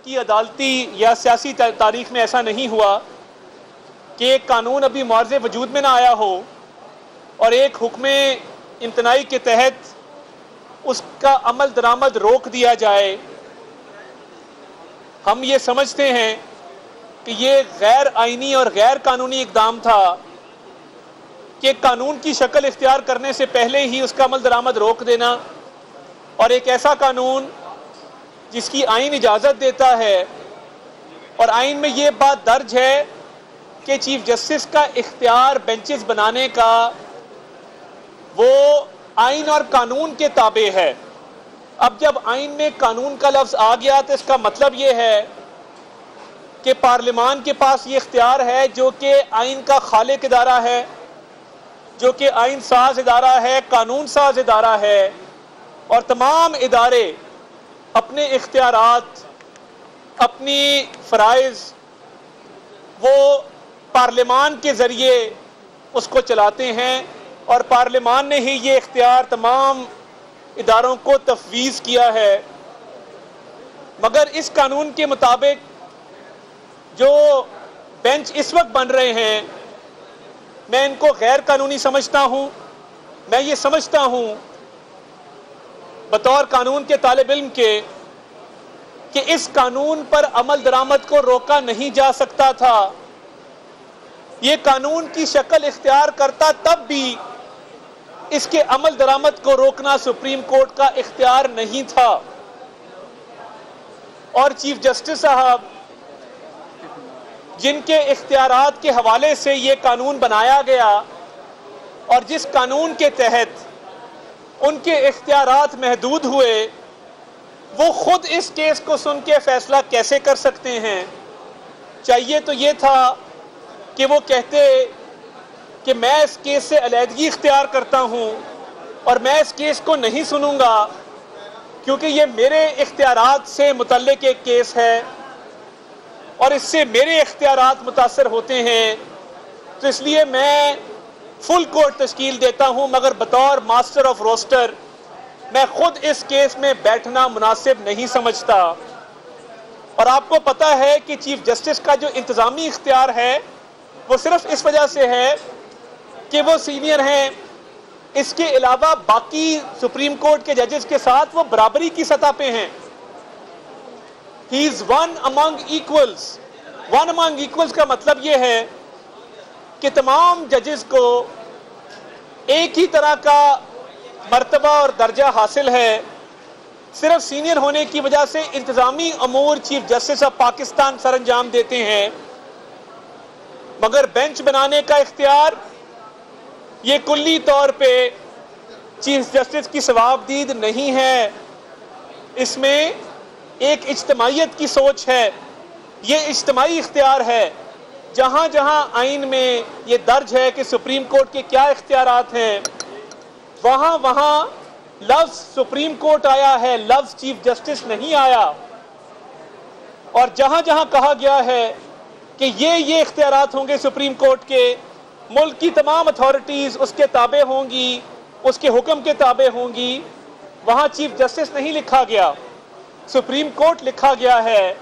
کی عدالتی یا سیاسی تاریخ میں ایسا نہیں ہوا کہ ایک قانون ابھی معارض وجود میں نہ آیا ہو اور ایک حکم امتناعی کے تحت اس کا عمل درآمد روک دیا جائے۔ ہم یہ سمجھتے ہیں کہ یہ غیر آئینی اور غیر قانونی اقدام تھا کہ قانون کی شکل اختیار کرنے سے پہلے ہی اس کا عمل درآمد روک دینا، اور ایک ایسا قانون جس کی آئین اجازت دیتا ہے اور آئین میں یہ بات درج ہے کہ چیف جسٹس کا اختیار بینچز بنانے کا وہ آئین اور قانون کے تابع ہے۔ اب جب آئین میں قانون کا لفظ آ گیا تو اس کا مطلب یہ ہے کہ پارلیمان کے پاس یہ اختیار ہے جو کہ آئین کا خالق ادارہ ہے، جو کہ آئین ساز ادارہ ہے، قانون ساز ادارہ ہے، اور تمام ادارے اپنے اختیارات، اپنی فرائض وہ پارلیمان کے ذریعے اس کو چلاتے ہیں، اور پارلیمان نے ہی یہ اختیار تمام اداروں کو تفویض کیا ہے۔ مگر اس قانون کے مطابق جو بینچ اس وقت بن رہے ہیں میں ان کو غیر قانونی سمجھتا ہوں۔ میں یہ سمجھتا ہوں بطور قانون کے طالب علم کے کہ اس قانون پر عمل درآمد کو روکا نہیں جا سکتا تھا۔ یہ قانون کی شکل اختیار کرتا تب بھی اس کے عمل درآمد کو روکنا سپریم کورٹ کا اختیار نہیں تھا، اور چیف جسٹس صاحب جن کے اختیارات کے حوالے سے یہ قانون بنایا گیا اور جس قانون کے تحت ان کے اختیارات محدود ہوئے، وہ خود اس کیس کو سن کے فیصلہ کیسے کر سکتے ہیں؟ چاہیے تو یہ تھا کہ وہ کہتے کہ میں اس کیس سے علیحدگی اختیار کرتا ہوں اور میں اس کیس کو نہیں سنوں گا کیونکہ یہ میرے اختیارات سے متعلق ایک کیس ہے اور اس سے میرے اختیارات متاثر ہوتے ہیں، تو اس لیے میں فل کورٹ تشکیل دیتا ہوں، مگر بطور ماسٹر آف روسٹر میں خود اس کیس میں بیٹھنا مناسب نہیں سمجھتا۔ اور آپ کو پتہ ہے کہ چیف جسٹس کا جو انتظامی اختیار ہے وہ صرف اس وجہ سے ہے کہ وہ سینئر ہیں، اس کے علاوہ باقی سپریم کورٹ کے ججز کے ساتھ وہ برابری کی سطح پہ ہیں۔ He is one among equals۔ One among equals کا مطلب یہ ہے کہ تمام ججز کو ایک ہی طرح کا مرتبہ اور درجہ حاصل ہے، صرف سینئر ہونے کی وجہ سے انتظامی امور چیف جسٹس آف پاکستان سر انجام دیتے ہیں، مگر بینچ بنانے کا اختیار یہ کلی طور پہ چیف جسٹس کی ثوابدید نہیں ہے۔ اس میں ایک اجتماعیت کی سوچ ہے، یہ اجتماعی اختیار ہے۔ جہاں جہاں آئین میں یہ درج ہے کہ سپریم کورٹ کے کیا اختیارات ہیں، وہاں وہاں لفظ سپریم کورٹ آیا ہے، لفظ چیف جسٹس نہیں آیا۔ اور جہاں جہاں کہا گیا ہے کہ یہ اختیارات ہوں گے سپریم کورٹ کے، ملک کی تمام اتھارٹیز اس کے تابع ہوں گی، اس کے حکم کے تابع ہوں گی، وہاں چیف جسٹس نہیں لکھا گیا، سپریم کورٹ لکھا گیا ہے۔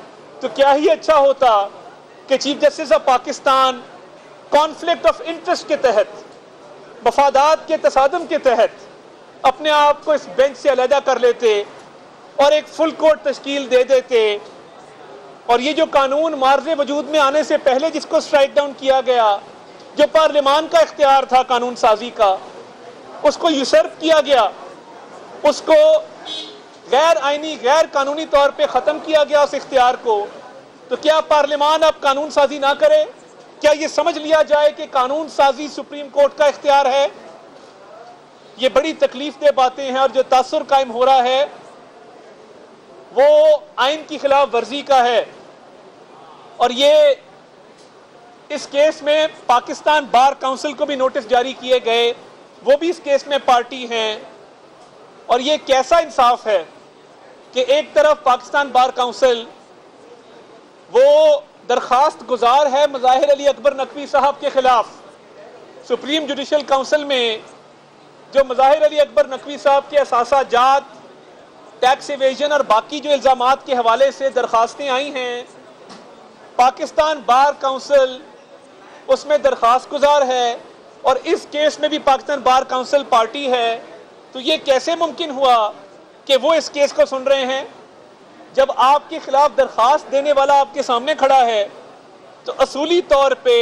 تو کیا ہی اچھا ہوتا کہ chief justice of Pakistan conflict of interest کے تحت، مفادات کے تصادم کے تحت اپنے آپ کو اس بینچ سے علیحدہ کر لیتے اور ایک فل کورٹ تشکیل دے دیتے، اور یہ جو قانون معارض وجود میں آنے سے پہلے جس کو سٹرائک ڈاؤن کیا گیا، جو پارلیمان کا اختیار تھا قانون سازی کا، اس کو یوسرپ کیا گیا، اس کو غیر آئینی غیر قانونی طور پہ ختم کیا گیا اس اختیار کو۔ تو کیا پارلیمان اب قانون سازی نہ کرے؟ کیا یہ سمجھ لیا جائے کہ قانون سازی سپریم کورٹ کا اختیار ہے؟ یہ بڑی تکلیف دہ باتیں ہیں، اور جو تاثر قائم ہو رہا ہے وہ آئین کی خلاف ورزی کا ہے۔ اور یہ اس کیس میں پاکستان بار کونسل کو بھی نوٹس جاری کیے گئے، وہ بھی اس کیس میں پارٹی ہیں، اور یہ کیسا انصاف ہے کہ ایک طرف پاکستان بار کونسل وہ درخواست گزار ہے مظاہر علی اکبر نقوی صاحب کے خلاف، سپریم جوڈیشل کونسل میں جو مظاہر علی اکبر نقوی صاحب کے اثاثہ جات ٹیکس ایویژن اور باقی جو الزامات کے حوالے سے درخواستیں آئی ہیں، پاکستان بار کونسل اس میں درخواست گزار ہے اور اس کیس میں بھی پاکستان بار کونسل پارٹی ہے، تو یہ کیسے ممکن ہوا کہ وہ اس کیس کو سن رہے ہیں؟ جب آپ کے خلاف درخواست دینے والا آپ کے سامنے کھڑا ہے تو اصولی طور پہ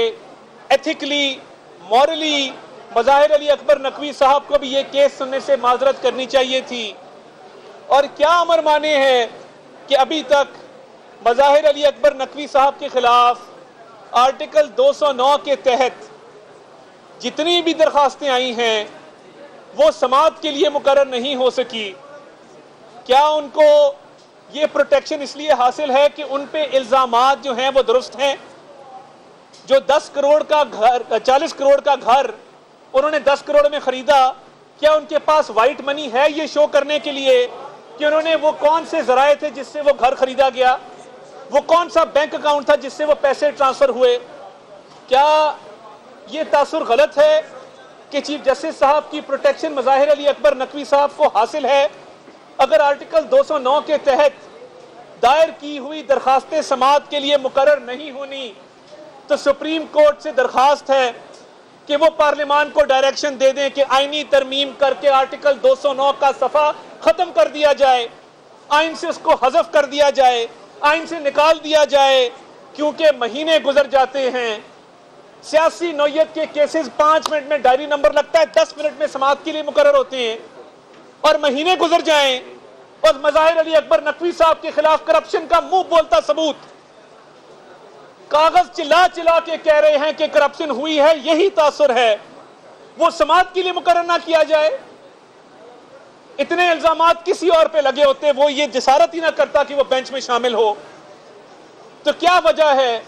ایتھیکلی، مورلی مظاہر علی اکبر نقوی صاحب کو بھی یہ کیس سننے سے معذرت کرنی چاہیے تھی۔ اور کیا امر مانے ہے کہ ابھی تک مظاہر علی اکبر نقوی صاحب کے خلاف آرٹیکل 209 کے تحت جتنی بھی درخواستیں آئی ہیں وہ سماعت کے لیے مقرر نہیں ہو سکی؟ کیا ان کو یہ پروٹیکشن اس لیے حاصل ہے کہ ان پہ الزامات جو ہیں وہ درست ہیں؟ جو 10 کروڑ کا گھر، 40 کروڑ کا گھر انہوں نے 10 کروڑ میں خریدا، کیا ان کے پاس وائٹ منی ہے یہ شو کرنے کے لیے کہ انہوں نے وہ کون سے ذرائع تھے جس سے وہ گھر خریدا گیا، وہ کون سا بینک اکاؤنٹ تھا جس سے وہ پیسے ٹرانسفر ہوئے؟ کیا یہ تاثر غلط ہے کہ چیف جسٹس صاحب کی پروٹیکشن مظاہر علی اکبر نقوی صاحب کو حاصل ہے؟ اگر آرٹیکل 209 کے تحت دائر کی ہوئی درخواستیں سماعت کے لیے مقرر نہیں ہونی تو سپریم کورٹ سے درخواست ہے کہ وہ پارلیمان کو ڈائریکشن دے دیں کہ آئینی ترمیم کر کے آرٹیکل 209 کا صفحہ ختم کر دیا جائے، آئین سے اس کو حذف کر دیا جائے، آئین سے نکال دیا جائے، کیونکہ مہینے گزر جاتے ہیں۔ سیاسی نوعیت کے کیسز 5 منٹ میں ڈائری نمبر لگتا ہے، 10 منٹ میں سماعت کے لیے مقرر ہوتے ہیں، اور مہینے گزر جائیں اور مظاہر علی اکبر نقوی صاحب کے خلاف کرپشن کا منہ بولتا ثبوت، کاغذ چلا چلا کے کہہ رہے ہیں کہ کرپشن ہوئی ہے، یہی تاثر ہے، وہ سماعت کے لیے مقرر نہ کیا جائے۔ اتنے الزامات کسی اور پہ لگے ہوتے، وہ یہ جسارت ہی نہ کرتا کہ وہ بینچ میں شامل ہو۔ تو کیا وجہ ہے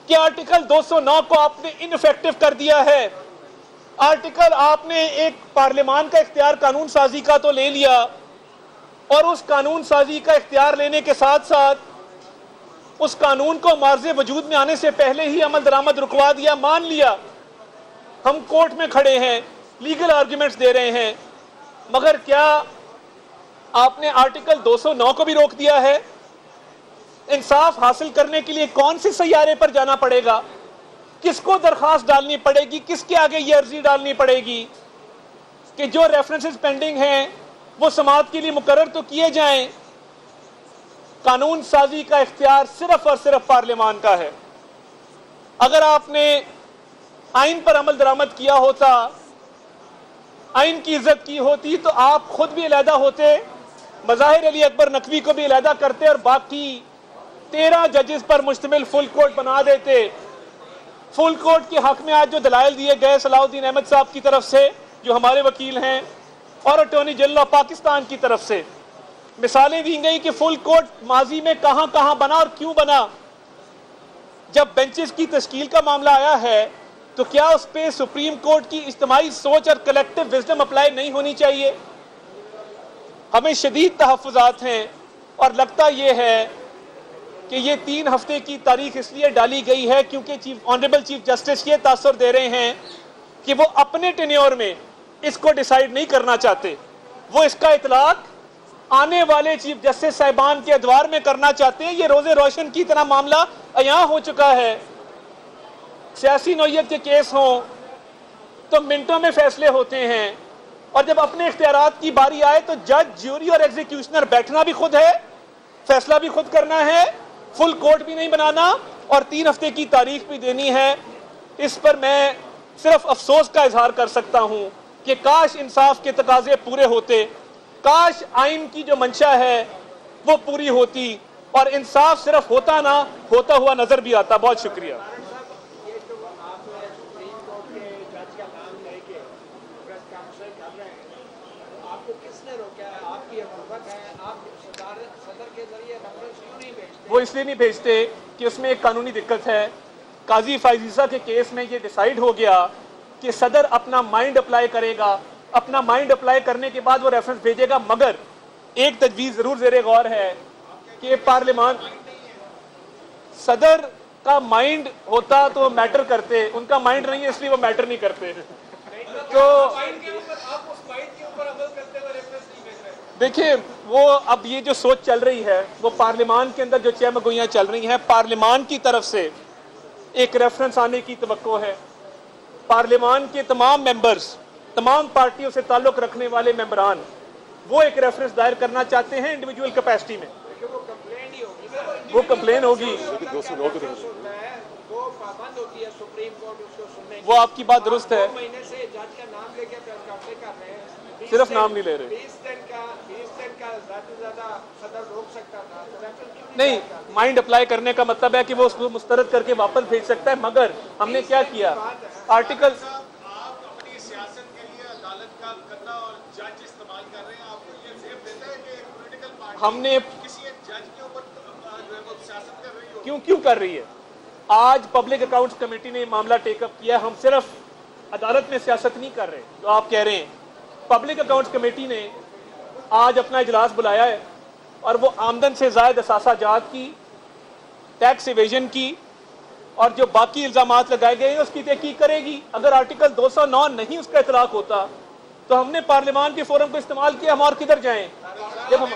کہ آرٹیکل 209 کو آپ نے انفیکٹو کر دیا ہے؟ آرٹیکل آپ نے ایک پارلیمان کا اختیار قانون سازی کا تو لے لیا، اور اس قانون سازی کا اختیار لینے کے ساتھ ساتھ اس قانون کو معرض وجود میں آنے سے پہلے ہی عمل درآمد رکوا دیا، مان لیا ہم کورٹ میں کھڑے ہیں، لیگل آرگیومنٹس دے رہے ہیں، مگر کیا آپ نے آرٹیکل 209 کو بھی روک دیا ہے؟ انصاف حاصل کرنے کے لیے کون سے سیارے پر جانا پڑے گا؟ کس کو درخواست ڈالنی پڑے گی؟ کس کے آگے یہ عرضی ڈالنی پڑے گی کہ جو ریفرنسز پینڈنگ ہیں وہ سماعت کے لیے مقرر تو کیے جائیں؟ قانون سازی کا اختیار صرف اور صرف پارلیمان کا ہے۔ اگر آپ نے آئین پر عمل درآمد کیا ہوتا، آئین کی عزت کی ہوتی، تو آپ خود بھی علیحدہ ہوتے، مظاہر علی اکبر نقوی کو بھی علیحدہ کرتے اور باقی 13 ججز پر مشتمل فل کورٹ بنا دیتے۔ فل کورٹ کے حق میں آج جو دلائل دیے گئے صلاح الدین احمد صاحب کی طرف سے جو ہمارے وکیل ہیں اور اٹارنی جنرل آف پاکستان کی طرف سے مثالیں دی گئی کہ فل کورٹ ماضی میں کہاں کہاں بنا اور کیوں بنا۔ جب بینچز کی تشکیل کا معاملہ آیا ہے تو کیا اس پہ سپریم کورٹ کی اجتماعی سوچ اور کلیکٹیو وزڈم اپلائی نہیں ہونی چاہیے؟ ہمیں شدید تحفظات ہیں، اور لگتا یہ ہے کہ یہ 3 ہفتے کی تاریخ اس لیے ڈالی گئی ہے کیونکہ آنریبل چیف جسٹس یہ تاثر دے رہے ہیں کہ وہ اپنے ٹینیور میں اس کو ڈیسائیڈ نہیں کرنا چاہتے، وہ اس کا اطلاق آنے والے چیف جسٹس صاحبان کے ادوار میں کرنا چاہتے ہیں۔ یہ روز روشن کی طرح معاملہ عیاں ہو چکا ہے۔ سیاسی نوعیت کے کیس ہوں تو منٹوں میں فیصلے ہوتے ہیں، اور جب اپنے اختیارات کی باری آئے تو جج، جیوری اور ایگزیکیوشنر بیٹھنا بھی خود ہے، فیصلہ بھی خود کرنا ہے، فل کورٹ بھی نہیں بنانا اور 3 ہفتے کی تاریخ بھی دینی ہے۔ اس پر میں صرف افسوس کا اظہار کر سکتا ہوں کہ کاش انصاف کے تقاضے پورے ہوتے، کاش آئین کی جو منشا ہے وہ پوری ہوتی اور انصاف صرف ہوتا نہ ہوتا ہوا نظر بھی آتا۔ بہت شکریہ۔ وہ اس لیے نہیں بھیجتے کہ اس میں ایک قانونی دقت ہے۔ قاضی فائزیزہ کے کیس میں یہ ڈیسائیڈ ہو گیا کہ صدر اپنا مائنڈ اپلائی کرے گا، اپنا مائنڈ اپلائی کرنے کے بعد وہ ریفرنس بھیجے گا، مگر ایک تجویز ضرور زیر غور ہے کہ پارلیمان صدر کا مائنڈ ہوتا تو وہ میٹر کرتے، ان کا مائنڈ نہیں ہے اس لیے وہ میٹر نہیں کرتے۔ تو دیکھیں وہ اب یہ جو سوچ چل رہی ہے وہ پارلیمان کے اندر جو چہمگوئیاں چل رہی ہیں، پارلیمان کی طرف سے ایک ریفرنس آنے کی توقع ہے. پارلیمان کے تمام ممبرز، تمام پارٹیوں سے تعلق رکھنے والے ممبران وہ ایک ریفرنس دائر کرنا چاہتے ہیں انڈیویجول کیپیسٹی میں. وہ کمپلین ہوگی، وہ آپ کی بات درست ہے، صرف نام نہیں لے رہے. نہیں، مائنڈ اپلائی کرنے کا مطلب ہے کہ وہ اس کو مسترد کر کے واپس بھیج سکتا ہے، مگر ہم نے کیا کیا آرٹیکل ہم نے کیوں کر رہی ہے. آج پبلک اکاؤنٹس کمیٹی نے معاملہ ٹیک اپ کیا. ہم صرف عدالت میں سیاست نہیں کر رہے جو آپ کہہ رہے ہیں. پبلک اکاؤنٹس کمیٹی نے آج اپنا اجلاس بلایا ہے اور وہ آمدن سے زائد اثاثہ جات کی، ٹیکس ایویژن کی اور جو باقی الزامات لگائے گئے ہیں اس کی تحقیق کرے گی. اگر آرٹیکل 209 نہیں اس کا اطلاق ہوتا تو ہم نے پارلیمان کے فورم کو استعمال کیا. ہم اور کدھر جائیں؟ جب ہم